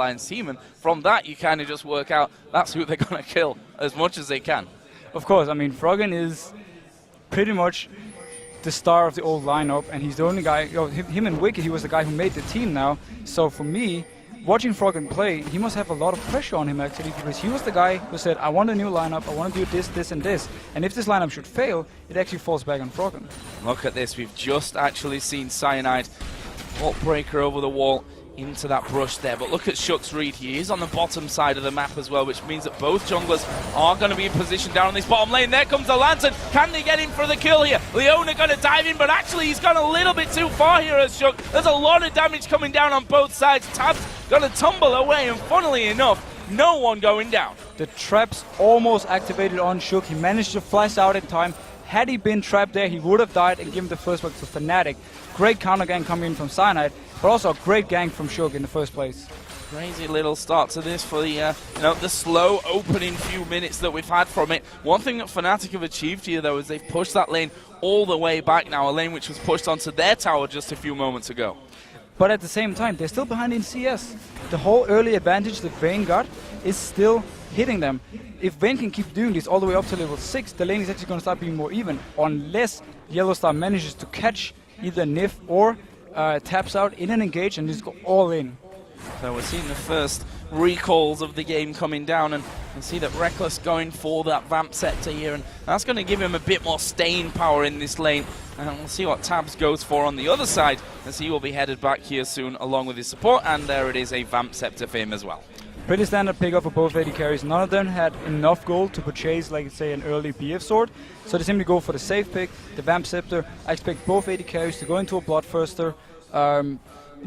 Alliance team, and from that you kind of just work out that's who they're going to kill as much as they can. Of course, I mean, Froggen is pretty much the star of the old lineup, and he's the only guy, you know, him and Wicked, he was the guy who made the team now. So for me, watching Froggen play, he must have a lot of pressure on him actually, because he was the guy who said, I want a new lineup, I want to do this, this and this. And if this lineup should fail, it actually falls back on Froggen. Look at this, we've just actually seen Cyanide breaker over the wall into that brush there, but look at Shook's read. He is on the bottom side of the map as well, which means that both junglers are going to be in position down on this bottom lane. There comes the Lantern. Can they get in for the kill here? Leona going to dive in, but actually he's gone a little bit too far here as Shook. There's a lot of damage coming down on both sides. Tab's going to tumble away, and funnily enough, no one going down. The trap's almost activated on Shook. He managed to flash out in time. Had he been trapped there, he would have died and given the first blood to Fnatic. Great counter gang coming in from Cyanide, but also a great gang from Shook in the first place. Crazy little start to this for the the slow opening few minutes that we've had from it. One thing that Fnatic have achieved here though is they've pushed that lane all the way back now, a lane which was pushed onto their tower just a few moments ago. But at the same time, they're still behind in CS. The whole early advantage that Vayne got is still hitting them. If Vayne can keep doing this all the way up to level 6, the lane is actually going to start being more even, unless Yellowstar manages to catch either Nif or taps out in an engage and just go all in. So we're seeing the first recalls of the game coming down, and see that Reckless going for that Vamp Scepter here, and that's going to give him a bit more staying power in this lane. And we'll see what Tabs goes for on the other side, as he will be headed back here soon along with his support, and there it is, a Vamp Scepter for him as well. Pretty standard pick-up for both AD carries. None of them had enough gold to purchase, like, say, an early BF sword. So they simply go for the safe pick, the Vamp Scepter. I expect both AD carries to go into a Bloodthirster.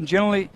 Generally,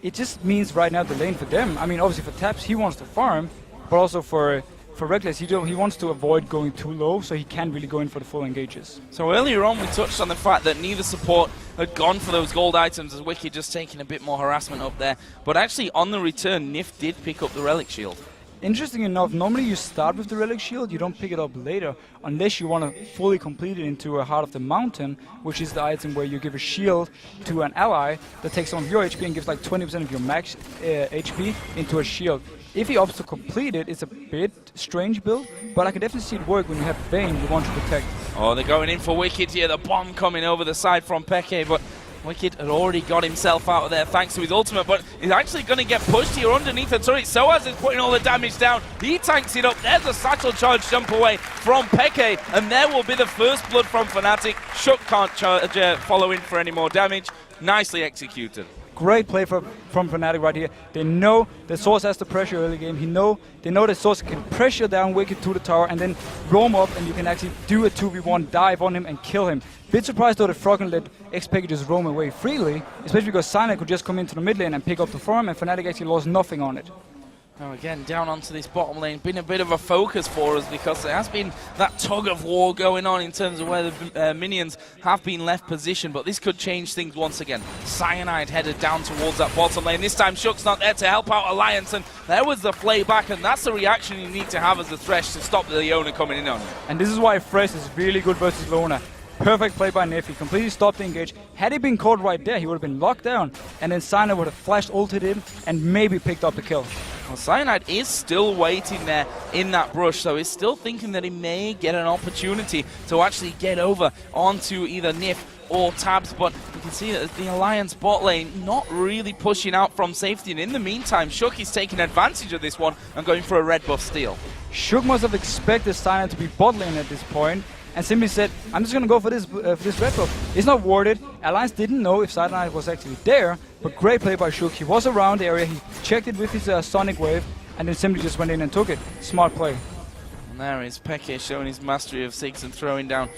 it just means right now the lane for them. I mean, obviously for Taps, he wants to farm, but also for Reckless, he wants to avoid going too low, so he can't really go in for the full engages. So earlier on, we touched on the fact that neither support had gone for those gold items, as Wicked just taking a bit more harassment up there. But actually, on the return, Nif did pick up the Relic Shield. Interesting enough, normally you start with the Relic Shield, you don't pick it up later, unless you want to fully complete it into a Heart of the Mountain, which is the item where you give a shield to an ally that takes some of your HP and gives like 20% of your max HP into a shield. If he opts to complete it, it's a bit strange build, but I can definitely see it work when you have Vayne you want to protect. Oh, they're going in for Wicked here, the bomb coming over the side from Peke, but Wicked had already got himself out of there thanks to his ultimate, but he's actually going to get pushed here underneath the turret. Soaz is putting all the damage down. He tanks it up. There's a satchel charge jump away from Peke, and there will be the first blood from Fnatic. Shook can't follow in for any more damage. Nicely executed. Great play from Fnatic right here. They know that Source has the pressure early game. They know that Source can pressure down Wicked to the tower and then roam up, and you can actually do a 2v1 dive on him and kill him. Bit surprised though that Froggen let XP just roam away freely, especially because Cyanide could just come into the mid lane and pick up the farm, and Fnatic actually lost nothing on it. Now again, down onto this bottom lane, been a bit of a focus for us because there has been that tug of war going on in terms of where the minions have been left positioned, but this could change things once again. Cyanide headed down towards that bottom lane. This time Shook's not there to help out Alliance, and there was the play back, and that's the reaction you need to have as the Thresh to stop the Leona coming in on you. And this is why Thresh is really good versus Leona. Perfect play by Nif. He completely stopped the engage. Had he been caught right there, he would have been locked down, and then Cyanide would have flashed ulted him and maybe picked up the kill. Well, Cyanide is still waiting there in that brush, so he's still thinking that he may get an opportunity to actually get over onto either Nif or Tabs, but you can see that the Alliance bot lane not really pushing out from safety, and in the meantime, Shook is taking advantage of this one and going for a red buff steal. Shook must have expected Cyanide to be bot lane at this point, and simply said, I'm just going to go for this red buff. It's not warded. Alliance didn't know if Cyanide was actually there, but great play by Shook. He was around the area, he checked it with his Sonic Wave, and then simply just went in and took it. Smart play. And there is Peke showing his mastery of Ziggs and throwing down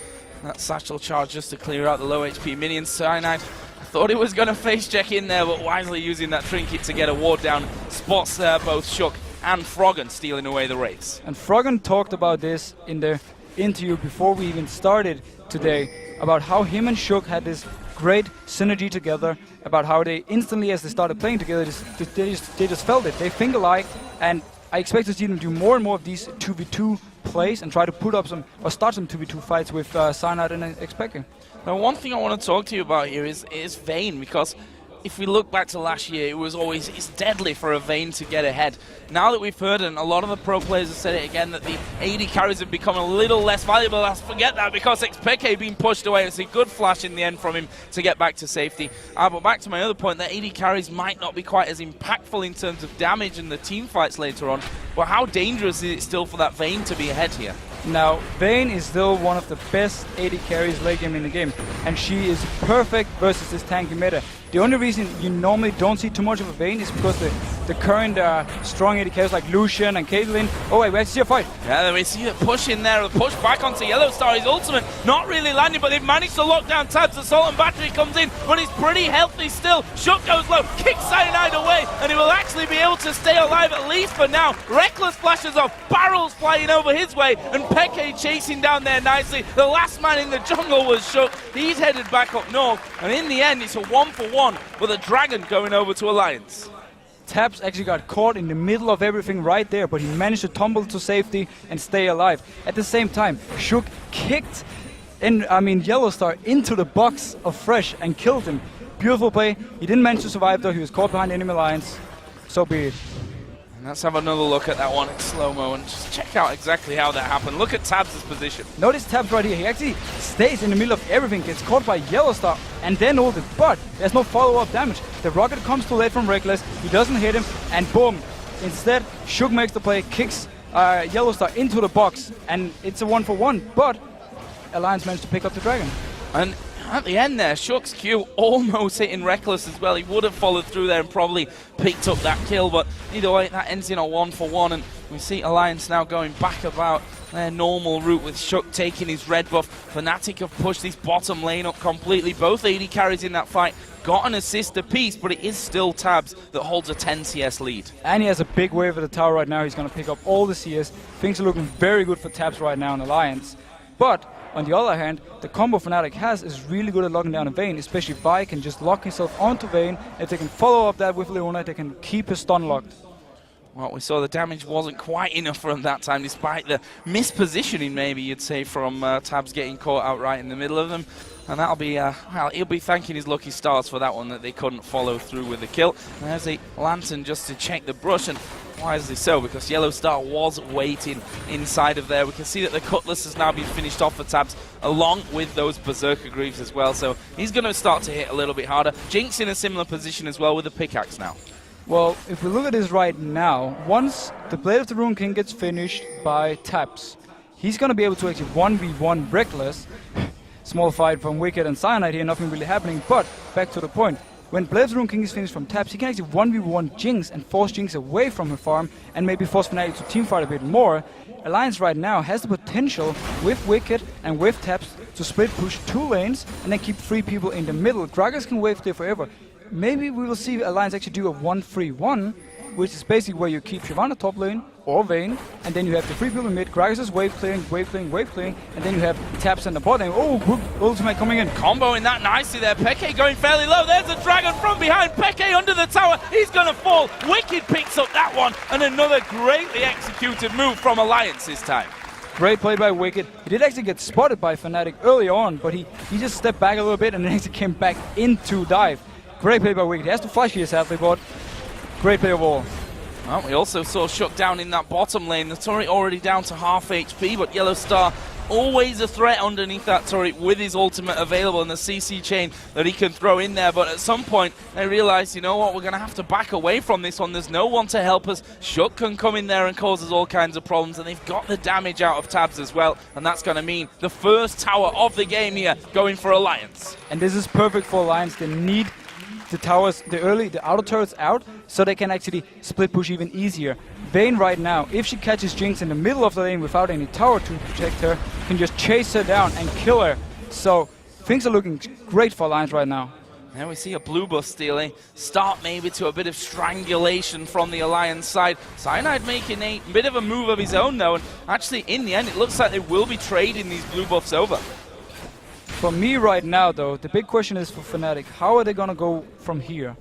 that satchel charge just to clear out the low HP minions. Cyanide thought he was going to face check in there, but wisely using that trinket to get a ward down. Spots both Shook and Froggen stealing away the race. And Froggen talked about this in the interview before we even started today, about how him and Shook had this great synergy together, about how they instantly, as they started playing together, they just felt it. They think alike, and I expect to see them do more and more of these 2v2 plays and try to put up some, or start some 2v2 fights with Cyanide and Expecting. Now, one thing I want to talk to you about here is Vayne, because if we look back to last year, it was always, it's deadly for a Vayne to get ahead. Now that we've heard, and a lot of the pro players have said it again, that the AD carries have become a little less valuable. Let's forget that because Xpeke being pushed away. It's a good flash in the end from him to get back to safety. But back to my other point, that AD carries might not be quite as impactful in terms of damage in the team fights later on. But how dangerous is it still for that Vayne to be ahead here? Now, Vayne is still one of the best AD carries late game in the game, and she is perfect versus this tanky meta. The only reason you normally don't see too much of a Vayne is because the current strong AD carries like Lucian and Caitlyn. Oh wait, we actually see a fight. Yeah, we see a push in there, a push back onto Yellowstar. His ultimate not really landing, but they've managed to lock down Tabs. Assault and Battery comes in, but he's pretty healthy still. Shook goes low, kicks Cyanide away, and he will actually be able to stay alive at least for now. Reckless flashes off, barrels flying over his way, and Peke chasing down there nicely. The last man in the jungle was Shook. He's headed back up north, and in the end, it's a 1-for-1 with a Dragon going over to Alliance. Tabs actually got caught in the middle of everything right there, but he managed to tumble to safety and stay alive. At the same time, Shook kicked Yellowstar into the box of Fresh and killed him. Beautiful play. He didn't manage to survive though. He was caught behind enemy lines. So be it. Let's have another look at that one in slow-mo and just check out exactly how that happened. Look at Tabs' position. Notice Tabs right here. He actually stays in the middle of everything, gets caught by Yellowstar, and then ulted. But there's no follow-up damage. The rocket comes too late from Reckless. He doesn't hit him, and boom. Instead, Shook makes the play, kicks Yellowstar into the box, and it's a 1-for-1. But Alliance managed to pick up the Dragon. And at the end there, Shook's Q almost hitting Reckless as well. He would have followed through there and probably picked up that kill, but either way, that ends in a 1-for-1, and we see Alliance now going back about their normal route with Shook taking his red buff. Fnatic have pushed this bottom lane up completely. Both AD carries in that fight got an assist apiece, but it is still Tabs that holds a 10 CS lead. And he has a big wave at the tower right now. He's going to pick up all the CS. Things are looking very good for Tabs right now in Alliance. But on the other hand, the combo Fnatic has is really good at locking down a Vayne, especially Vi can just lock himself onto Vayne. If they can follow up that with Leona, they can keep his stun locked. Well, we saw the damage wasn't quite enough for him that time, despite the mispositioning, maybe you'd say, from Tabs getting caught out right in the middle of them. And that'll be, well, he'll be thanking his lucky stars for that one, that they couldn't follow through with the kill. And there's a Lantern just to check the brush, and wisely so, because Yellowstar was waiting inside of there. We can see that the Cutlass has now been finished off for Tabs, along with those Berserker Greaves as well. So he's going to start to hit a little bit harder. Jinx in a similar position as well with the pickaxe now. Well, if we look at this right now, once the Blade of the Rune King gets finished by Tabs, he's going to be able to actually 1v1 Reckless. Small fight from Wicked and Cyanide here, nothing really happening, but back to the point. When Blade of the Rune King is finished from Tabs, he can actually 1v1 Jinx and force Jinx away from her farm and maybe force Fnatic to teamfight a bit more. Alliance right now has the potential with Wicked and with Tabs to split push 2 lanes and then keep 3 people in the middle. Gragas can wave there forever. Maybe we will see Alliance actually do a 1-3-1, which is basically where you keep Shyvana top lane or Vayne, and then you have the 3 people in mid. Gragas is wave clearing, and then you have Tabs in the bot lane. Oh, good ultimate coming in. Comboing that nicely there. Peke going fairly low. There's a Dragon from behind. Peke under the tower. He's going to fall. Wicked picks up that one, and another greatly executed move from Alliance this time. Great play by Wicked. He did actually get spotted by Fnatic early on, but he just stepped back a little bit and then actually came back into dive. Great play by Wicked. He has to flash here, sadly, but great play overall. Well, we also saw Shook down in that bottom lane. The turret already down to half HP, but Yellowstar always a threat underneath that turret with his ultimate available and the CC chain that he can throw in there. But at some point, they realize, you know what, we're going to have to back away from this one. There's no one to help us. Shook can come in there and cause us all kinds of problems, and they've got the damage out of Tabs as well. And that's going to mean the first tower of the game here going for Alliance. And this is perfect for Alliance. They need the towers, the outer turrets out, so they can actually split push even easier. Vayne right now, if she catches Jinx in the middle of the lane without any tower to protect her, can just chase her down and kill her. So things are looking great for Alliance right now. Now we see a blue buff stealing. Start maybe to a bit of strangulation from the Alliance side. Cyanide making a bit of a move of his own though, and actually in the end it looks like they will be trading these blue buffs over. For me right now though, the big question is for Fnatic, how are they gonna go from here?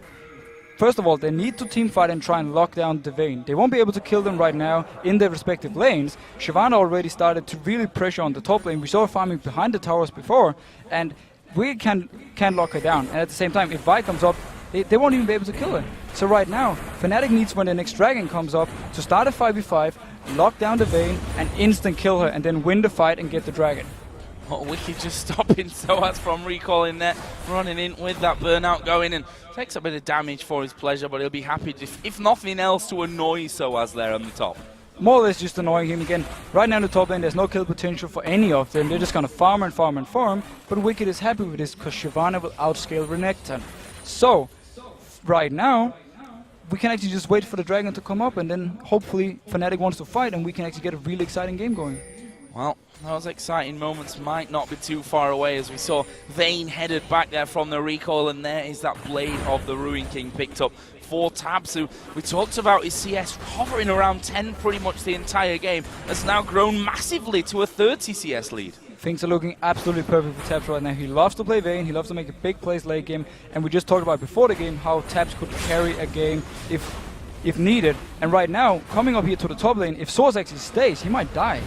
First of all, they need to teamfight and try and lock down the Vayne. They won't be able to kill them right now in their respective lanes. Shyvana already started to really pressure on the top lane. We saw her farming behind the towers before, and we can lock her down. And at the same time, if Vi comes up, they won't even be able to kill her. So right now, Fnatic needs, when the next dragon comes up, to start a 5v5, lock down the Vayne, and instant kill her, and then win the fight and get the dragon. Oh, Wicked just stopping Soaz from recalling there, running in with that burnout going, and takes a bit of damage for his pleasure, but he'll be happy, if nothing else, to annoy Soaz there on the top. More or less just annoying him again. Right now in the top lane, there's no kill potential for any of them. They're just gonna farm and farm and farm, but Wicked is happy with this because Shyvana will outscale Renekton. So, right now, we can actually just wait for the dragon to come up, and then hopefully Fnatic wants to fight, and we can actually get a really exciting game going. Well, those exciting moments might not be too far away, as we saw Vayne headed back there from the recoil, and there is that Blade of the Ruin King picked up for Tabs, who we talked about his CS hovering around 10 pretty much the entire game, has now grown massively to a 30 CS lead. Things are looking absolutely perfect for Tabs right now. He loves to play Vayne, he loves to make a big plays late game, and we just talked about before the game how Tabs could carry a game if needed. And right now, coming up here to the top lane, if Soaz actually stays, he might die.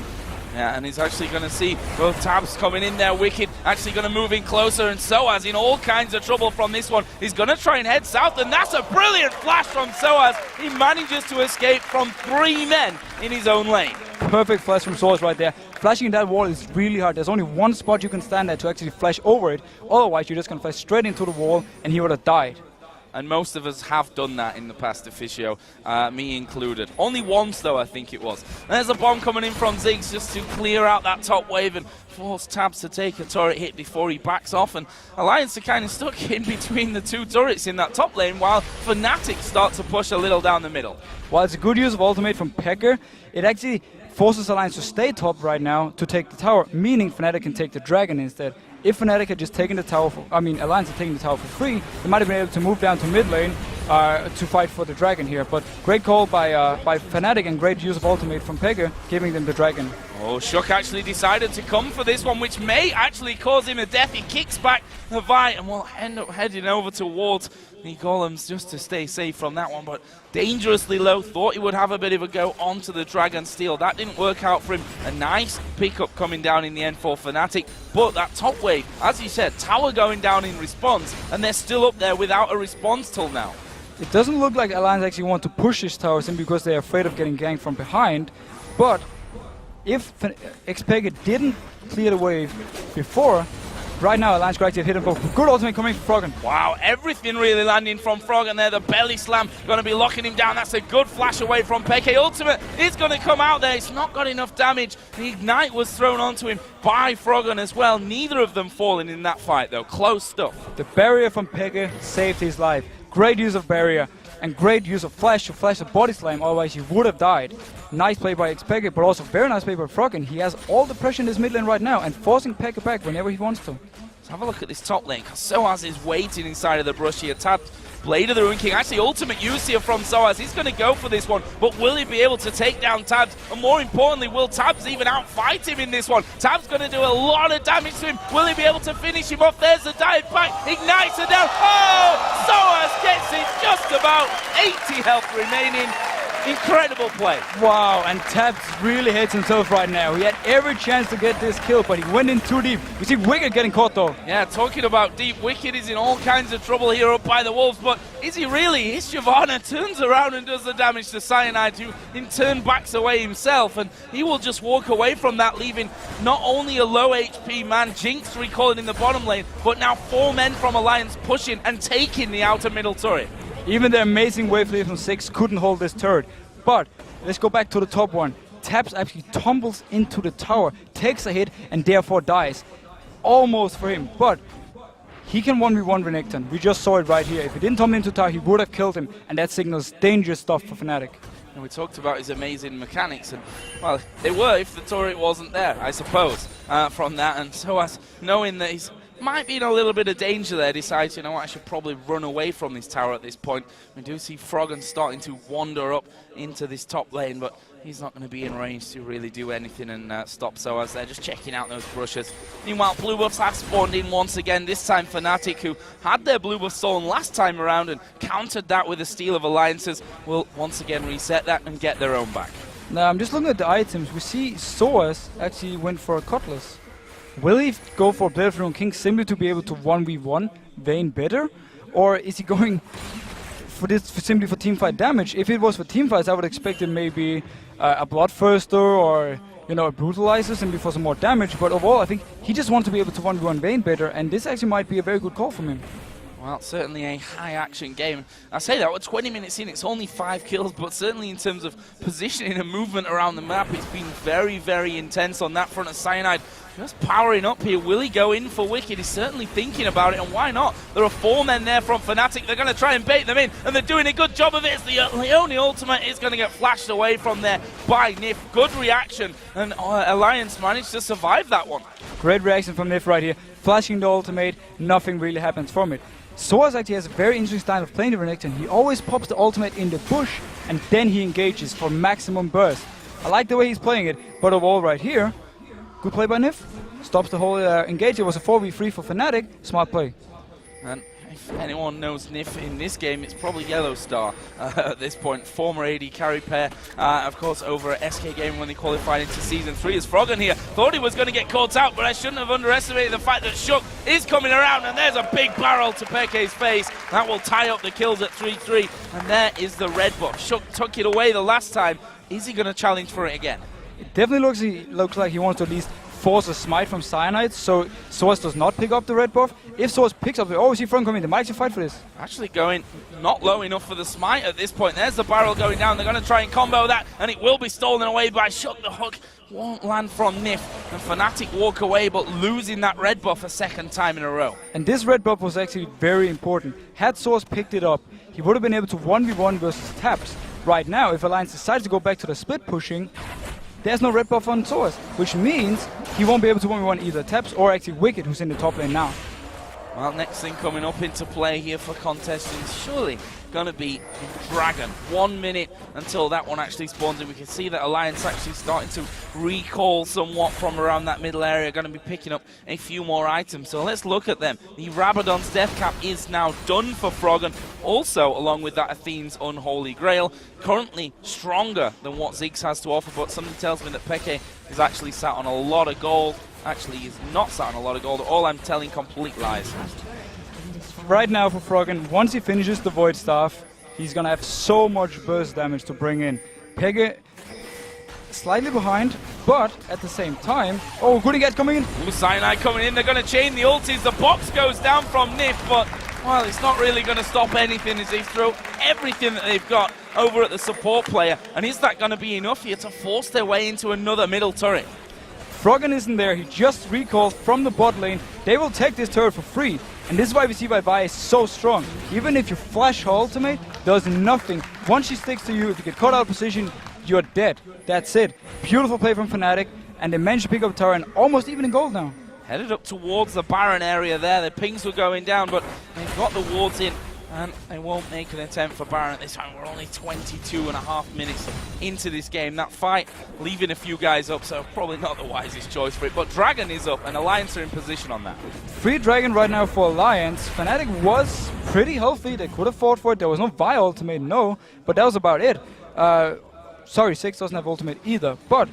Yeah, and he's actually going to see both Tabs coming in there. Wicked actually going to move in closer, and Soaz in all kinds of trouble from this one. He's going to try and head south, and that's a brilliant flash from Soaz. He manages to escape from 3 men in his own lane. Perfect flash from Soaz right there. Flashing that wall is really hard. There's only one spot you can stand at to actually flash over it. Otherwise, you're just going to flash straight into the wall, and he would have died. And most of us have done that in the past, Officio, me included. Only once, though, I think it was. And there's a bomb coming in from Ziggs just to clear out that top wave and force Tabs to take a turret hit before he backs off. And Alliance are kind of stuck in between the 2 turrets in that top lane, while Fnatic start to push a little down the middle. While it's a good use of ultimate from Pecker, it actually forces Alliance to stay top right now to take the tower, meaning Fnatic can take the dragon instead. If Fnatic had just taken the tower, Alliance had taken the tower for free, they might have been able to move down to mid lane to fight for the dragon here. But great call by Fnatic and great use of ultimate from Pega, giving them the dragon. Oh, Shook actually decided to come for this one, which may actually cause him a death. He kicks back the Vi and will end up heading over towards the golems just to stay safe from that one, but dangerously low. Thought he would have a bit of a go onto the Dragon Steel. That didn't work out for him. A nice pickup coming down in the end for Fnatic, but that top wave, as you said, tower going down in response, and they're still up there without a response till now. It doesn't look like Alliance actually want to push this tower simply because they're afraid of getting ganked from behind, but if Xpega didn't clear the wave before, right now Alliance could actually have hit him both. Good ultimate coming from Froggen. Wow, everything really landing from Froggen there. The belly slam going to be locking him down. That's a good flash away from Peke. Ultimate is going to come out there. It's not got enough damage. The Ignite was thrown onto him by Froggen as well. Neither of them falling in that fight though. Close stuff. The barrier from Peke saved his life. Great use of barrier and great use of flash to flash the body slam, otherwise he would have died. Nice play by Xpega, but also very nice play by Froggen. He has all the pressure in this mid lane right now and forcing Peke back whenever he wants to. Let's have a look at this top lane, because Soaz is waiting inside of the brush here. Tabs, Blade of the Ruin King, actually ultimate use here from Soaz. He's going to go for this one, but will he be able to take down Tabs? And more importantly, will Tabs even outfight him in this one? Tabs going to do a lot of damage to him. Will he be able to finish him off? There's the dive back, ignites her down. Oh, Soaz gets it, just about 80 health remaining. Incredible play. Wow, and Tabs really hates himself right now. He had every chance to get this kill, but he went in too deep. We see Wicked getting caught though. Yeah, talking about deep, Wicked is in all kinds of trouble here up by the Wolves, but is he really? His Shyvana turns around and does the damage to Cyanide, who in turn backs away himself, and he will just walk away from that, leaving not only a low HP man, Jinx recalling in the bottom lane, but now 4 men from Alliance pushing and taking the outer middle turret. Even the amazing wave lead from 6 couldn't hold this turret. But let's go back to the top one. Tabs actually tumbles into the tower, takes a hit, and therefore dies. Almost for him, but he can 1v1 Renekton. We just saw it right here. If he didn't tumble into the tower, he would have killed him, and that signals dangerous stuff for Fnatic. And we talked about his amazing mechanics, and well, they were if the turret wasn't there, I suppose, from that. And so as knowing that he's might be in a little bit of danger there, decides, you know what, I should probably run away from this tower at this point. We do see Froggen starting to wander up into this top lane, but he's not going to be in range to really do anything and stop Soaz there, just checking out those brushes. Meanwhile, blue buffs have spawned in once again, this time Fnatic, who had their blue buff stolen last time around and countered that with a steal of alliances, will once again reset that and get their own back. Now, I'm just looking at the items. We see Soaz actually went for a Cutlass. Will he go for Blade of the Ruin King simply to be able to 1v1 Vayne better? or is he going for this simply for teamfight damage? If it was for teamfights, I would expect it maybe a Bloodthirster or a Brutalizer simply for some more damage. But overall, I think he just wants to be able to 1v1 Vayne better, and this actually might be a very good call from him. Well, certainly a high-action game. I say that, we're 20 minutes in, it's only 5 kills, but certainly in terms of positioning and movement around the map, it's been very, very intense on that front of Cyanide. Just powering up here. Will he go in for Wicked? He's certainly thinking about it, and why not? There are 4 men there from Fnatic. They're going to try and bait them in, and they're doing a good job of it. It's the only ultimate is going to get flashed away from there by Nif. Good reaction, and Alliance managed to survive that one. Great reaction from Nif right here. Flashing the ultimate, nothing really happens from it. Soaz actually has a very interesting style of playing the Renekton. He always pops the ultimate in the bush, and then he engages for maximum burst. I like the way he's playing it, but overall right here, good play by Nif. Stops the whole engage. It was a 4v3 for Fnatic. Smart play. And if anyone knows Nif in this game, it's probably Yellow Star at this point. Former AD carry pair, of course, over at SK Gaming when they qualified into Season 3. As Froggen here thought he was going to get caught out, but I shouldn't have underestimated the fact that Shook is coming around, and there's a big barrel to Peke's face. That will tie up the kills at 3-3, and there is the red buff. Shook took it away the last time. Is he going to challenge for it again? It definitely looks like he wants to at least force a smite from Cyanide, so Soaz does not pick up the red buff. If Soaz picks up the... Oh, is he front coming? They might actually fight for this. Actually going not low enough for the smite at this point. There's the barrel going down. They're going to try and combo that, and it will be stolen away by Shook. The hook won't land from Nif, and Fnatic walk away, but losing that red buff a second time in a row. And this red buff was actually very important. Had Soaz picked it up, he would have been able to 1v1 versus taps. Right now, if Alliance decides to go back to the split pushing, there's no red buff on Soaz, which means he won't be able to 1v1 either taps or actually Wicked, who's in the top lane now. Well, next thing coming up into play here for contestants, surely going to be Dragon. 1 minute until that one actually spawns in. We can see that Alliance actually starting to recall somewhat from around that middle area, going to be picking up a few more items. So let's look at them. The Rabadon's Death Cap is now done for Froggen. Also, along with that, Athene's Unholy Grail. Currently stronger than what Ziggs has to offer, but something tells me that Peke is actually sat on a lot of gold. Actually, he's not sat on a lot of gold. All I'm telling complete lies. Right now for Froggen, once he finishes the Void Staff, he's gonna have so much burst damage to bring in. Peke slightly behind, but at the same time... Oh, Gooding coming in! Ooh, Cyanide coming in. They're gonna chain the ultis. The box goes down from Nif, but, well, it's not really gonna stop anything as they throw everything that they've got over at the support player. And is that gonna be enough here to force their way into another middle turret? Froggen isn't there, he just recalled from the bot lane. They will take this turret for free. And this is why we see Vi is so strong. Even if you flash her ultimate, does nothing. Once she sticks to you, if you get caught out of position, you're dead. That's it. Beautiful play from Fnatic, and they managed to pick up tower and almost even in gold now. Headed up towards the Baron area there. The pings were going down, but they've got the wards in, and they won't make an attempt for Baron at this time. We're only 22.5 minutes into this game. That fight leaving a few guys up, so probably not the wisest choice for it. But Dragon is up, and Alliance are in position on that. Free Dragon right now for Alliance. Fnatic was pretty healthy. They could have fought for it. There was no Vi ultimate, no, but that was about it. Sorry, Ziggs doesn't have ultimate either, but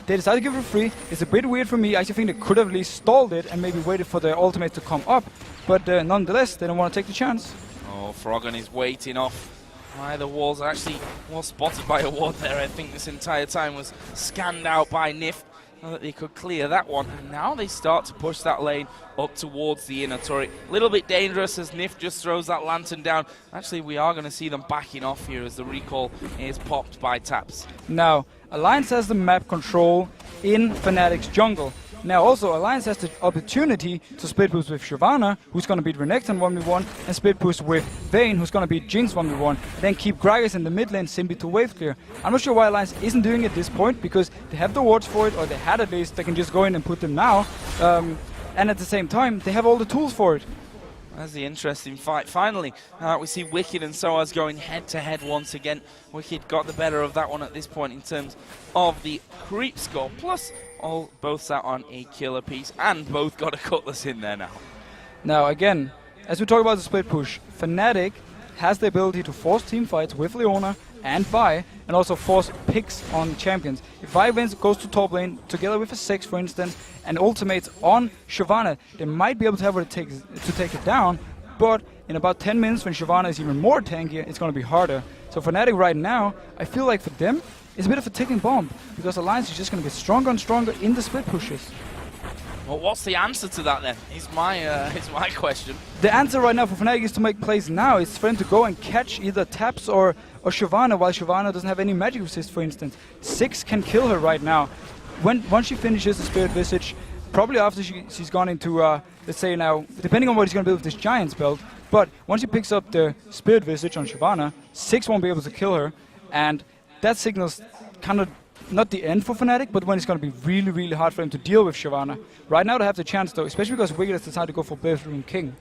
they decided to give it free. It's a bit weird for me. I actually think they could have at least stalled it and maybe waited for their ultimate to come up, but nonetheless, they don't want to take the chance. Oh, Froggen is waiting off by the walls. Actually, was spotted by a ward there. I think this entire time was scanned out by Nif, so that they could clear that one. And now they start to push that lane up towards the inner turret. A little bit dangerous as Nif just throws that lantern down. Actually, we are going to see them backing off here as the recall is popped by taps. Now, Alliance has the map control in Fnatic's jungle. Now also, Alliance has the opportunity to split push with Shyvana, who's going to beat Renekton 1v1, and split push with Vayne, who's going to beat Jinx 1v1, then keep Gragas in the mid lane simply to wave clear. I'm not sure why Alliance isn't doing it at this point, because they have the wards for it, or they had at least, they can just go in and put them now. And at the same time, they have all the tools for it. That's the interesting fight. Finally, we see Wicked and Soaz going head-to-head once again. Wicked got the better of that one at this point in terms of the creep score. Plus, both sat on a killer piece, and both got a Cutlass in there now. Now, again, as we talk about the split push, Fnatic has the ability to force team fights with Leona and Vi, and also force picks on champions. If Vi goes to top lane, together with a 6 for instance, and ultimates on Shyvana, they might be able to have what it takes to take it down, but in about 10 minutes when Shyvana is even more tanky, it's going to be harder. So Fnatic right now, I feel like for them, it's a bit of a ticking bomb, because Alliance is just going to get stronger and stronger in the split pushes. Well, what's the answer to that then? Is my question. The answer right now for Fnatic is to make plays now. It's for him to go and catch either Taps or Shyvana, while Shyvana doesn't have any magic resist, for instance. 6 can kill her right now. Once she finishes the Spirit Visage, probably after she's gone into, let's say now, depending on what he's going to build with this Giant's build, but once he picks up the Spirit Visage on Shyvana, 6 won't be able to kill her, and that signals kind of not the end for Fnatic, but when it's going to be really, really hard for him to deal with Shyvana. Right now they have the chance though, especially because Wicked has decided to go for Rune King.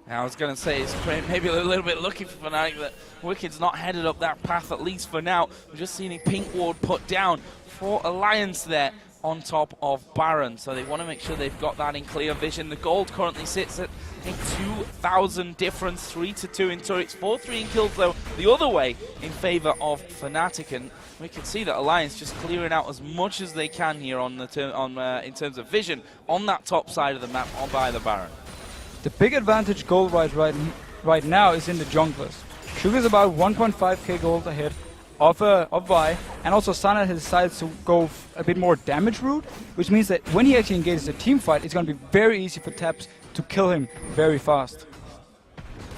I was going to say it's maybe a little bit lucky for Fnatic that Wicked's not headed up that path, at least for now. We've just seen a pink ward put down for Alliance there on top of Baron, so they want to make sure they've got that in clear vision. The gold currently sits at a 2,000 difference, 3-2 in turrets, 4-3 in kills though the other way in favour of Fnatic, and we can see that Alliance just clearing out as much as they can here on the in terms of vision on that top side of the map by the Baron. The big advantage gold-wise right now is in the junglers. Sugar's about 1.5k gold ahead of Vi, and also Sana has decided to go a bit more damage route, which means that when he actually engages a team fight, it's going to be very easy for Taps to kill him very fast.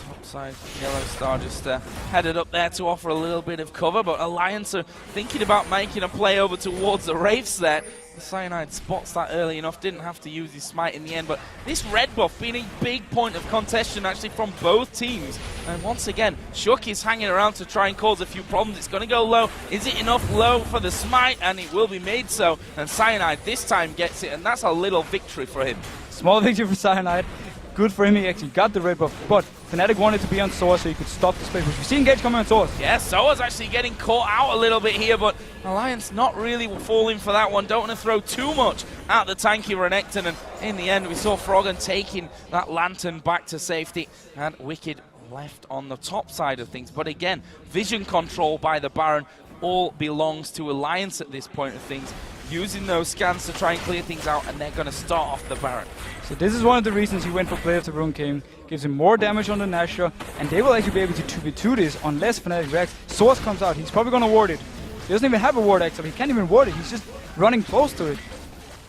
Top side, Yellow Star just headed up there to offer a little bit of cover, but Alliance are thinking about making a play over towards the Wraiths there. Cyanide spots that early enough, didn't have to use his smite in the end, but this red buff being a big point of contention actually from both teams. And once again, Shook is hanging around to try and cause a few problems. It's going to go low. Is it enough low for the smite? And it will be made so. And Cyanide this time gets it, and that's a little victory for him. Small victory for Cyanide. Good for him, he actually got the red buff, but Fnatic wanted to be on Soar so he could stop the space, which we see Engage coming on Soar. Yeah, Soa's actually getting caught out a little bit here, but Alliance not really falling for that one. Don't want to throw too much at the tanky Renekton, and in the end we saw Froggen taking that Lantern back to safety, and Wicked left on the top side of things. But again, vision control by the Baron all belongs to Alliance at this point of things, using those scans to try and clear things out, and they're going to start off the Baron. So this is one of the reasons he went for play of the Rune King. Gives him more damage on the Nashor, and they will actually be able to 2v2 this unless Fnatic reacts. Source comes out, he's probably going to ward it. He doesn't even have a ward actually, he can't even ward it, he's just running close to it.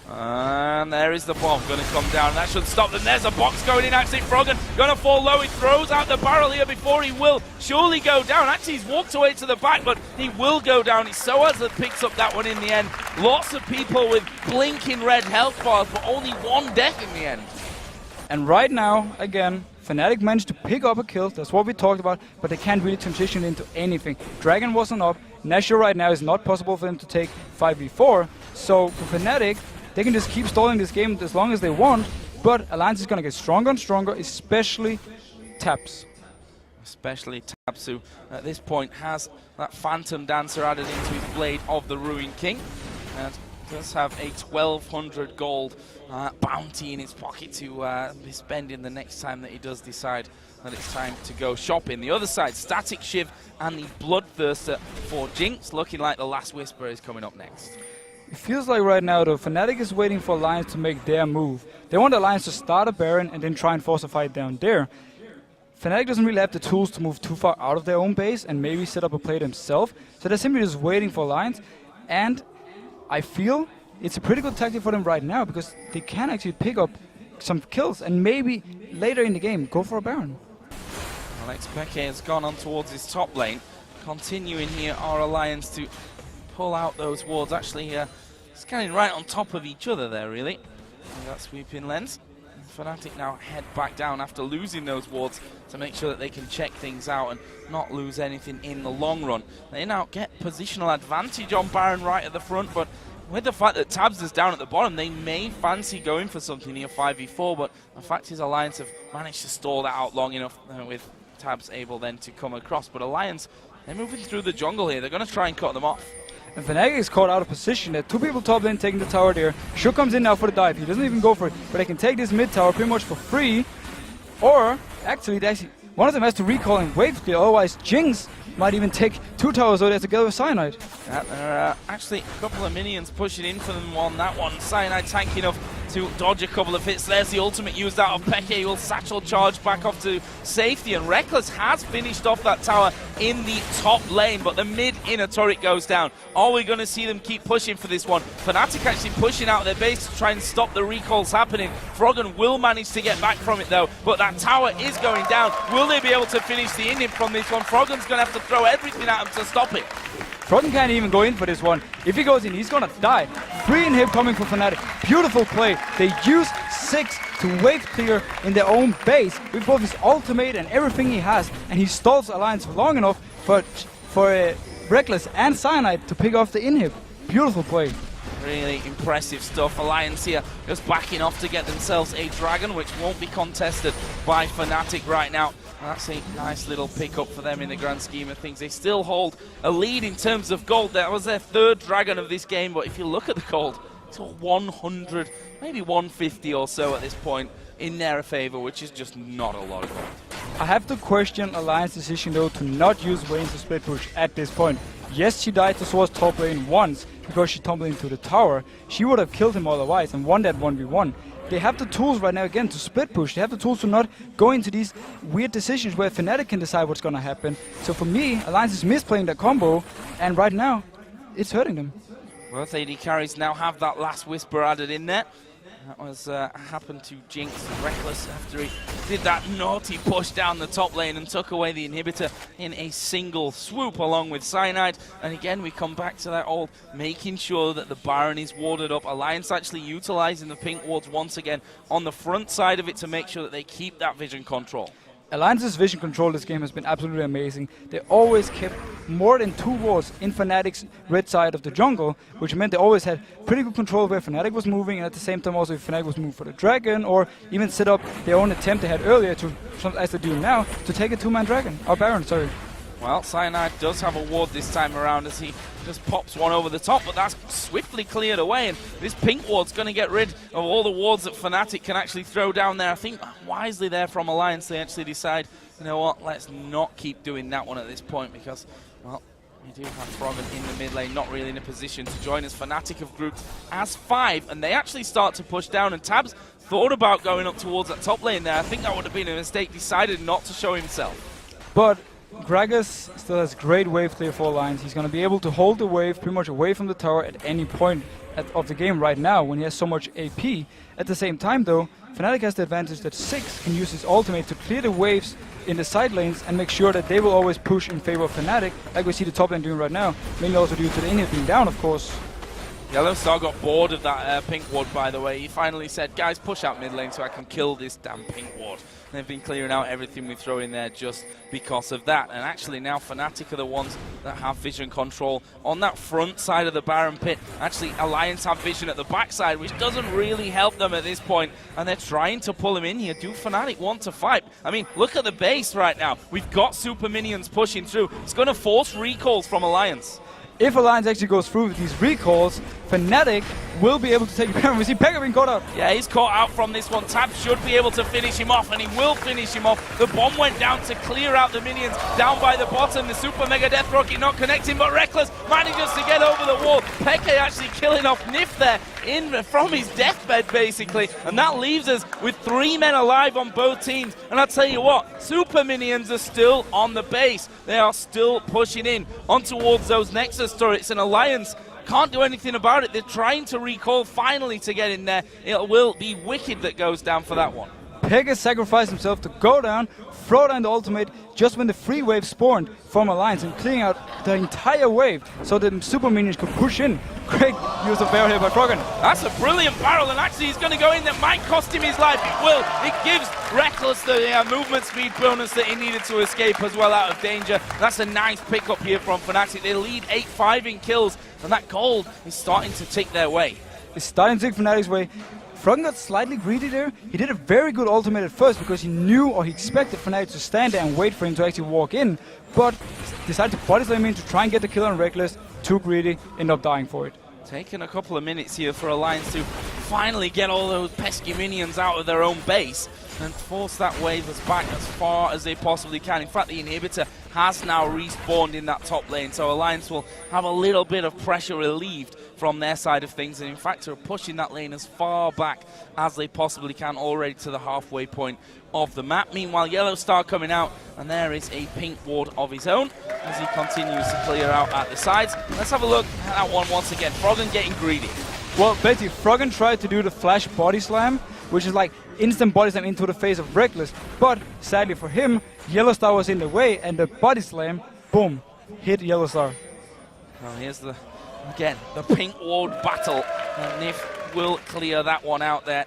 And there is the bomb going to come down. That should stop them. There's a box going in. Actually, Froggen going to fall low. He throws out the barrel here before he will surely go down. Actually, he's walked away to the back, but he will go down. It's Soaz that picks up that one in the end. Lots of people with blinking red health bars, but only one death in the end. And right now, again, Fnatic managed to pick up a kill. That's what we talked about, but they can't really transition into anything. Dragon wasn't up. Nashor right now is not possible for them to take 5v4. So for Fnatic, they can just keep stalling this game as long as they want, but Alliance is going to get stronger and stronger, especially Taps. Especially Taps, who at this point has that Phantom Dancer added into his Blade of the Ruined King, and does have a 1,200 gold bounty in his pocket to be spending the next time that he does decide that it's time to go shopping. The other side, Static Shiv and the Bloodthirster for Jinx, looking like the Last Whisper is coming up next. It feels like right now though, Fnatic is waiting for Alliance to make their move. They want Alliance to start a Baron and then try and force a fight down there. Fnatic doesn't really have the tools to move too far out of their own base and maybe set up a play themselves, so they're simply just waiting for Alliance, and I feel it's a pretty good tactic for them right now because they can actually pick up some kills and maybe later in the game go for a Baron. Alex Peke has gone on towards his top lane. Continuing here, our Alliance to pull out those wards. Actually, scanning right on top of each other there, really. And that sweeping lens. Fnatic now head back down after losing those wards to make sure that they can check things out and not lose anything in the long run. They now get positional advantage on Baron right at the front, but with the fact that Tabs is down at the bottom, they may fancy going for something here 5v4, but the fact is Alliance have managed to stall that out long enough with Tabs able then to come across. But Alliance, they're moving through the jungle here. They're going to try and cut them off. And Fnatic is caught out of position. There are two people top lane taking the tower there. Shook comes in now for the dive. He doesn't even go for it, but they can take this mid tower pretty much for free. Or, actually, one of them has to recall and wave clear, otherwise Jinx might even take two towers over there together with Cyanide. Yeah, there are actually a couple of minions pushing in for them on that one. Cyanide tanky enough to dodge a couple of hits. There's the ultimate used out of Peke. He will satchel charge back off to safety, and Reckless has finished off that tower in the top lane, but the mid inner turret goes down. Are we going to see them keep pushing for this one? Fnatic actually pushing out of their base to try and stop the recalls happening. Froggen will manage to get back from it though, but that tower is going down. Will they be able to finish the inhib from this one? Froggen's going to have to throw everything at him to stop it. Froggen can't even go in for this one. If he goes in, he's gonna die. Free inhib coming from Fnatic. Beautiful play. They use 6 to wave clear in their own base with both his ultimate and everything he has, and he stalls Alliance for long enough for Reckless and Cyanide to pick off the inhib. Beautiful play. Really impressive stuff. Alliance here just backing off to get themselves a dragon, which won't be contested by Fnatic right now. That's a nice little pickup for them in the grand scheme of things. They still hold a lead in terms of gold. That was their 3rd dragon of this game, but if you look at the gold, it's 100, maybe 150 or so at this point in their favor, which is just not a lot of gold. I have to question Alliance's decision though to not use Vayne to split push at this point. Yes, she died to Swords top lane once because she tumbled into the tower. She would have killed him otherwise and won that 1v1. They have the tools right now again to split push. They have the tools to not go into these weird decisions where Fnatic can decide what's going to happen. So for me, Alliance is misplaying that combo, and right now, it's hurting them. Both AD carries now have that last whisper added in there. That was happened to Jinx Reckless after he did that naughty push down the top lane and took away the inhibitor in a single swoop along with Cyanide. And again, we come back to that old making sure that the Baron is warded up. Alliance actually utilizing the pink wards once again on the front side of it to make sure that they keep that vision control. Alliance's vision control this game has been absolutely amazing. They always kept more than 2 wards in Fnatic's red side of the jungle, which meant they always had pretty good control where Fnatic was moving, and at the same time also if Fnatic was moving for the dragon, or even set up their own attempt they had earlier to, as they do now, to take a 2-man dragon, or Baron, sorry. Well, Cyanide does have a ward this time around as he just pops one over the top, but that's swiftly cleared away, and this pink ward's going to get rid of all the wards that Fnatic can actually throw down there. I think wisely there from Alliance, they actually decide, you know what, let's not keep doing that one at this point because, well, we do have Froggen in the mid lane, not really in a position to join us. Fnatic have grouped as 5, and they actually start to push down, and Tabs thought about going up towards that top lane there. I think that would have been a mistake, decided not to show himself. But Gragas still has great wave clear for Alliance. He's going to be able to hold the wave pretty much away from the tower at any point of the game right now when he has so much AP. At the same time though, Fnatic has the advantage that 6 can use his ultimate to clear the waves in the side lanes and make sure that they will always push in favor of Fnatic, like we see the top lane doing right now, mainly also due to the inhib being down, of course. Yellow Star got bored of that pink ward, by the way. He finally said, guys, push out mid lane so I can kill this damn pink ward. And they've been clearing out everything we throw in there just because of that. And actually now Fnatic are the ones that have vision control on that front side of the Baron pit. Actually, Alliance have vision at the backside, which doesn't really help them at this point. And they're trying to pull him in here. Do Fnatic want to fight? I mean, look at the base right now. We've got super minions pushing through. It's going to force recalls from Alliance. If Alliance actually goes through with these recalls, Fnatic will be able to take Baron. We see Pekka being caught out. Yeah, he's caught out from this one. Tab should be able to finish him off, and he will finish him off. The bomb went down to clear out the minions down by the bottom. The Super Mega Death Rocket not connecting, but Reckless manages to get over the wall. Pekka actually killing off Nif there from his deathbed, basically. And that leaves us with 3 men alive on both teams. And I'll tell you what, Super Minions are still on the base. They are still pushing in on towards those Nexus turrets, and Alliance can't do anything about it. They're trying to recall finally to get in there. It will be Wicked that goes down for that one. Pekka sacrificed himself to go down, throw down the ultimate just when the free wave spawned from Alliance and clearing out the entire wave so the super minions could push in. Great use of barrel here by Froggen. That's a brilliant barrel, and actually he's going to go in. That might cost him his life. It will. It gives Reckless the movement speed bonus that he needed to escape as well out of danger. That's a nice pickup here from Fnatic. They lead 8-5 in kills, and that gold is starting to tick their way. It's starting to tick Fnatic's way. Froggen got slightly greedy there. He did a very good ultimate at first because he knew or he expected Fnatic to stand there and wait for him to actually walk in, but decided to body slam him in to try and get the kill on Reckless. Too greedy, ended up dying for it. Taking a couple of minutes here for Alliance to finally get all those pesky minions out of their own base. and force that wave as back as far as they possibly can. In fact, the inhibitor has now respawned in that top lane, so Alliance will have a little bit of pressure relieved from their side of things, and in fact are pushing that lane as far back as they possibly can, already to the halfway point of the map. Meanwhile, Yellow Star coming out, and there is a pink ward of his own as he continues to clear out at the sides. Let's have a look at that one once again. Froggen getting greedy. Well, basically, Froggen tried to do the flash body slam, which is like instant body slam into the face of Reckless, but sadly for him, Yellow Star was in the way, and the body slam, boom, hit Yellow Star. Well, here's the pink ward battle, and Nif will clear that one out there,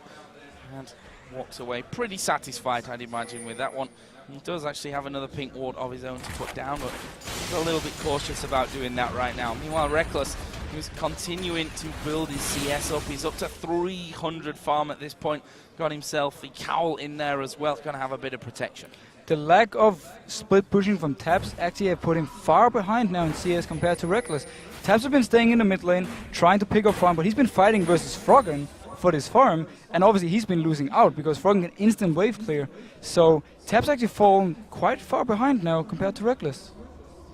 and walks away pretty satisfied, I'd imagine, with that one. He does actually have another pink ward of his own to put down, but he's a little bit cautious about doing that right now. Meanwhile, Reckless, who's continuing to build his CS up. He's up to 300 farm at this point. Got himself the cowl in there as well. Going to have a bit of protection. The lack of split pushing from Tabs actually have put him far behind now in CS compared to Reckless. Tabs have been staying in the mid lane, trying to pick up farm, but he's been fighting versus Froggen for this farm, and obviously he's been losing out because Froggen can instant wave clear. So Tabs actually fallen quite far behind now compared to Reckless.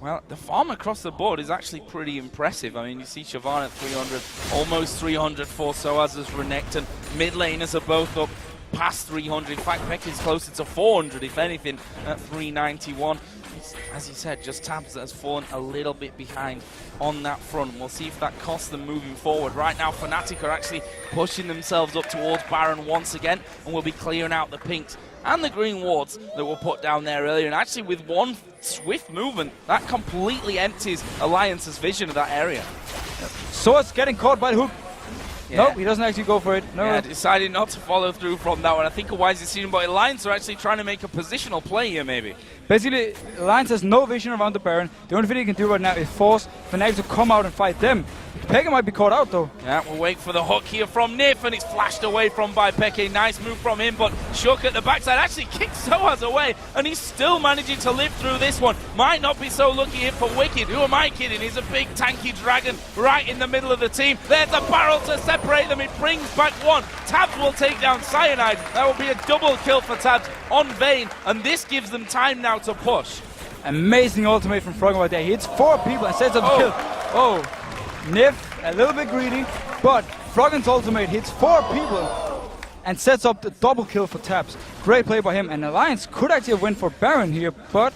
Well, the farm across the board is actually pretty impressive. I mean, you see Siobhan at 300, almost 300 for Soaz as Renekton. Mid laners are both up past 300. In fact, Becky's closer to 400, if anything, at 391. It's, as you said, just Tabs that has fallen a little bit behind on that front. We'll see if that costs them moving forward. Right now, Fnatic are actually pushing themselves up towards Baron once again, and will be clearing out the pinks and the green wards that were put down there earlier. And actually, with one swift movement, that completely empties Alliance's vision of that area. So it's getting caught by the hook. Yeah. Nope, he doesn't actually go for it. No. Yeah, decided not to follow through from that one. I think a wise decision, but Alliance are actually trying to make a positional play here, maybe. Basically, Alliance has no vision around the Baron. The only thing he can do right now is force Fnatic to come out and fight them. Pekka might be caught out, though. Yeah, we'll wait for the hook here from Nif, and it's flashed away from by Peke. Nice move from him, but Shook at the backside actually kicks Soaz away, and he's still managing to live through this one. Might not be so lucky here for Wicked. Who am I kidding? He's a big tanky dragon right in the middle of the team. There's a barrel to separate them. It brings back one. Tabs will take down Cyanide. That will be a double kill for Tabs on Vayne, and this gives them time now to push. Amazing ultimate from Froggen right there. He hits 4 people and sets up the kill. Oh. Nif, a little bit greedy, but Froggen's ultimate hits 4 people and sets up the double kill for Tabs. Great play by him, and Alliance could actually win for Baron here, but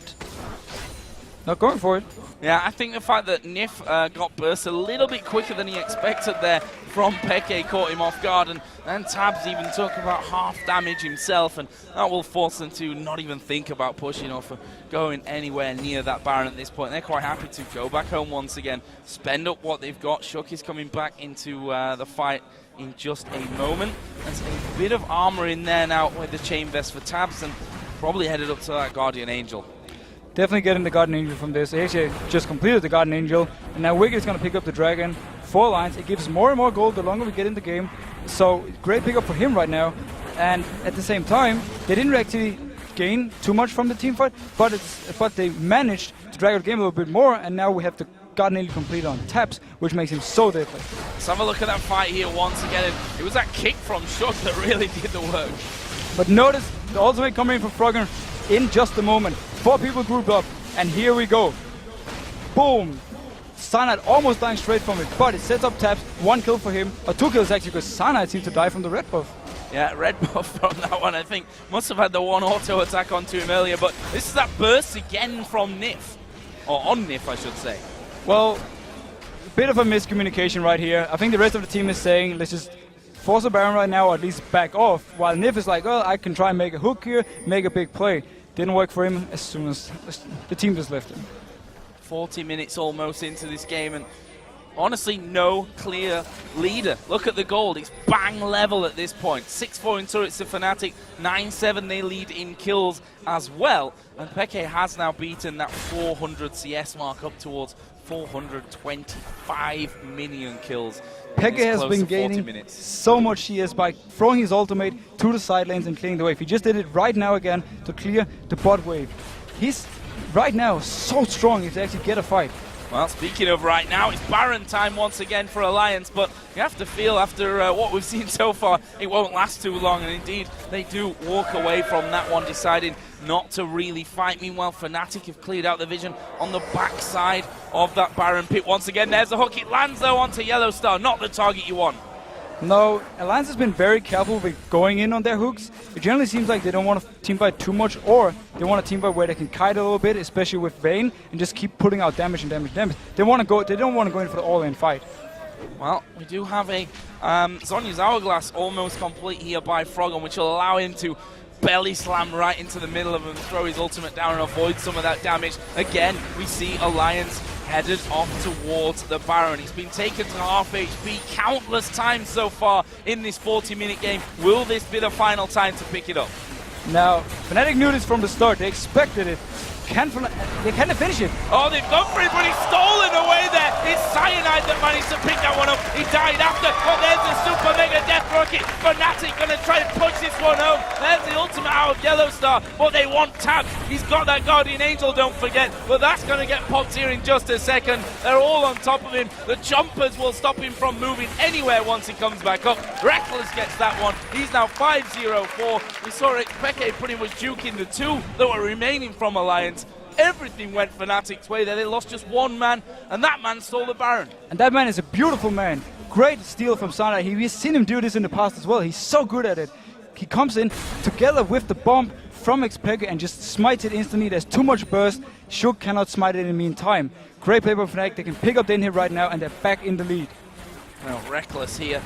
not going for it. Yeah, I think the fact that Nif got burst a little bit quicker than he expected there from Peke caught him off guard, and then Tabs even took about half damage himself, and that will force them to not even think about pushing or for going anywhere near that Baron at this point. They're quite happy to go back home once again, spend up what they've got. Shook is coming back into the fight in just a moment. There's a bit of armor in there now with the chain vest for Tabs, and probably headed up to that Guardian Angel. Definitely getting the Guardian Angel from this. He actually just completed the Guardian Angel, and now Wicked is going to pick up the Dragon. 4 lines. It gives more and more gold the longer we get in the game. So great pickup for him right now. And at the same time, they didn't actually gain too much from the team fight, but they managed to drag out the game a little bit more, and now we have the Guardian Angel complete on Taps, which makes him so deadly. Let's have a look at that fight here once again. It was that kick from Shook that really did the work. But notice the ultimate coming in from Froggen in just a moment. 4 people grouped up, and here we go. Boom! Cyanide almost dying straight from it, but it sets up Tabs. 1 kill for him, or 2 kills actually, because Cyanide seems to die from the red buff. Yeah, red buff from that one, I think. Must have had the 1 auto attack onto him earlier, but this is that burst again from Nif. Or on Nif, I should say. Well, a bit of a miscommunication right here. I think the rest of the team is saying, let's just force a Baron right now, or at least back off, while Nif is like, well, I can try and make a hook here, make a big play. Didn't work for him as soon as the team just left him. 40 minutes almost into this game, and honestly, no clear leader. Look at the gold. It's bang level at this point. 6-4 in turrets to Fnatic. 9-7 they lead in kills as well. And Peke has now beaten that 400 CS mark up towards 425 million kills. Peke has been gaining so much CS by throwing his ultimate to the side lanes and clearing the wave. He just did it right now again to clear the bot wave. He's right now so strong if they actually get a fight. Well, speaking of right now, it's Baron time once again for Alliance, but you have to feel after what we've seen so far, it won't last too long, and indeed, they do walk away from that one, deciding not to really fight. Meanwhile, Fnatic have cleared out the vision on the backside of that Baron pit. Once again, there's the hook. It lands, though, onto Yellow Star, not the target you want. No, Alliance has been very careful with going in on their hooks. It generally seems like they don't want to team fight too much, or they want a team fight where they can kite a little bit, especially with Vayne, and just keep putting out damage and damage and damage. They don't want to go in for the all-in fight. Well, we do have a Zhonya's Hourglass almost complete here by Froggen, which will allow him to belly slam right into the middle of him, throw his ultimate down and avoid some of that damage. Again, we see Alliance headed off towards the Baron. He's been taken to half HP countless times so far in this 40-minute game. Will this be the final time to pick it up? Now, Fnatic knew this from the start. They expected it. They can't finish it. Oh, they've gone for it, but he's stolen away there. It's Cyanide that managed to pick that one up. He died after, but there's the Super Mega Death Rocket. Fnatic going to try and push this one home. There's the ultimate out of Yellow Star, but they want tabs. He's got that Guardian Angel, don't forget, but that's going to get popped here in just a second. They're all on top of him. The jumpers will stop him from moving anywhere once he comes back up. Reckless gets that one. He's now 5-0-4. We saw it, Peke pretty much juking the two that were remaining from Alliance. Everything went Fnatic's way there. They lost just one man, and that man stole the Baron. And that man is a beautiful man. Great steal from Sana. We've seen him do this in the past as well. He's so good at it. He comes in together with the bomb from Xpeke and just smites it instantly. There's too much burst. Shug cannot smite it in the meantime. Great play by Fnatic. They can pick up the inhib right now, and they're back in the lead. Well, Reckless here.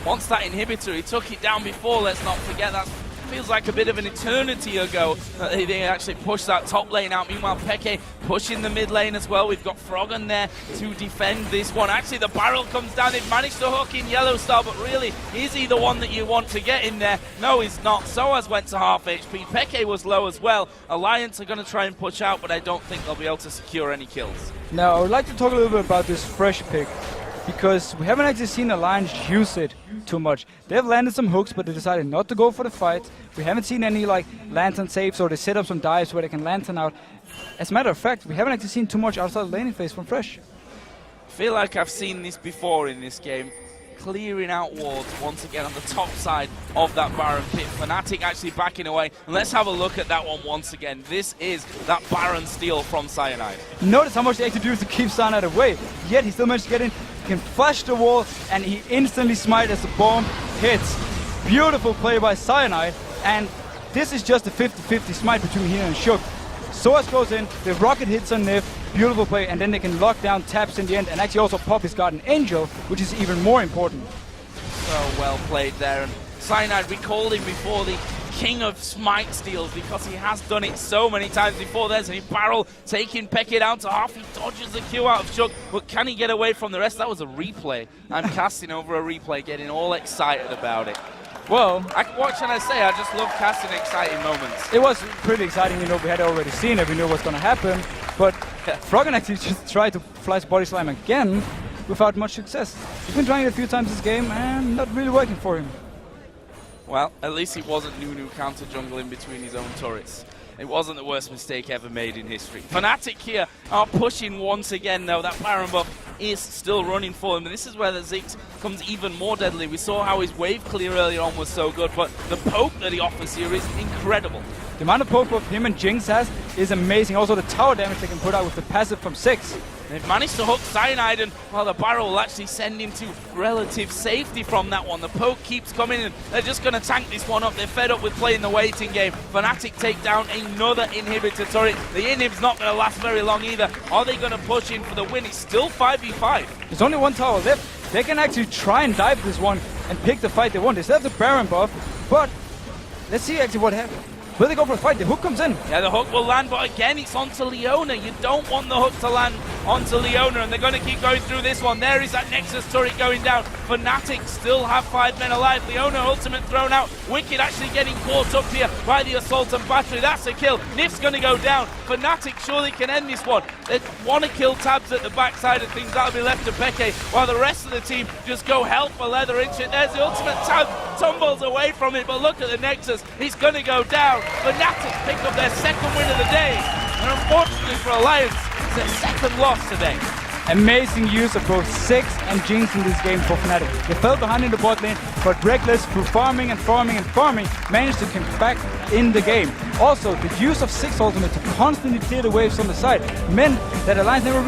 Once that inhibitor, he took it down before, let's not forget that. Feels like a bit of an eternity ago that they actually pushed that top lane out. Meanwhile, Peke pushing the mid lane as well. We've got Froggen there to defend this one. Actually, the barrel comes down. They've managed to hook in Yellow Star, but really, is he the one that you want to get in there? No, he's not. Soaz went to half HP. Peke was low as well. Alliance are going to try and push out, but I don't think they'll be able to secure any kills. Now, I would like to talk a little bit about this fresh pick, because we haven't actually seen Alliance use it too much. They've landed some hooks, but they decided not to go for the fight. We haven't seen any like lantern saves, or they set up some dives where they can lantern out. As a matter of fact, we haven't actually seen too much outside the laning phase from Fresh. I feel like I've seen this before in this game. Clearing out wards once again on the top side of that Baron pit. Fnatic actually backing away. And let's have a look at that one once again. This is that Baron steal from Cyanide. Notice how much they actually do to keep Cyanide away. Yet he still managed to get in. He can flash the wall, and he instantly smites as the bomb hits. Beautiful play by Cyanide. And this is just a 50-50 smite between here and Shug. Soaz goes in, the rocket hits on Nif, beautiful play, and then they can lock down taps in the end, and actually also pop his Guardian Angel, which is even more important. So well played there, and Cyanide, we called him before the king of smite steals because he has done it so many times before. There's a barrel taking Peke down to half. He dodges the Q out of Shug, but can he get away from the rest? That was a replay. I'm casting over a replay, getting all excited about it. Well, what can I say? I just love casting exciting moments. It was pretty exciting, you know, we had already seen it, we knew what's going to happen, but Froggen actually just tried to flash body slam again without much success. He's been trying it a few times this game and not really working for him. Well, at least it wasn't Nunu counter jungle in between his own turrets. It wasn't the worst mistake ever made in history. Fnatic here are pushing once again, though. That Baron buff is still running for him. And this is where the Ziggs comes even more deadly. We saw how his wave clear earlier on was so good, but the poke that he offers here is incredible. The amount of poke buff him and Jinx has is amazing. Also the tower damage they can put out with the passive from 6. They've managed to hook Cyanide, and well, the barrel will actually send him to relative safety from that one. The poke keeps coming, and they're just going to tank this one up. They're fed up with playing the waiting game. Fnatic take down another inhibitor turret. The inhib's not going to last very long either. Are they going to push in for the win? It's still 5v5. There's only one tower left. They can actually try and dive this one and pick the fight they want. They still have the Baron buff, but let's see actually what happens. Will they go for a fight? The hook comes in. Yeah, the hook will land, but again, it's onto Leona. You don't want the hook to land onto Leona, and they're going to keep going through this one. There is that Nexus turret going down. Fnatic still have 5 men alive. Leona ultimate thrown out. Wicked actually getting caught up here by the assault and battery. That's a kill. Nif's going to go down. Fnatic surely can end this one. They want to kill tabs at the backside of things. That'll be left to Peke, while the rest of the team just go hell for leather into it. There's the ultimate. Tab tumbles away from it, but look at the Nexus. He's going to go down. Fnatic pick up their second win of the day, and unfortunately for Alliance, it's their second loss today. Amazing use of both Six and Jinx in this game for Fnatic. They fell behind in the bot lane, but Reckless, through farming and farming and farming, managed to come back in the game. Also, the use of Six ultimate to constantly clear the waves on the side meant that Alliance never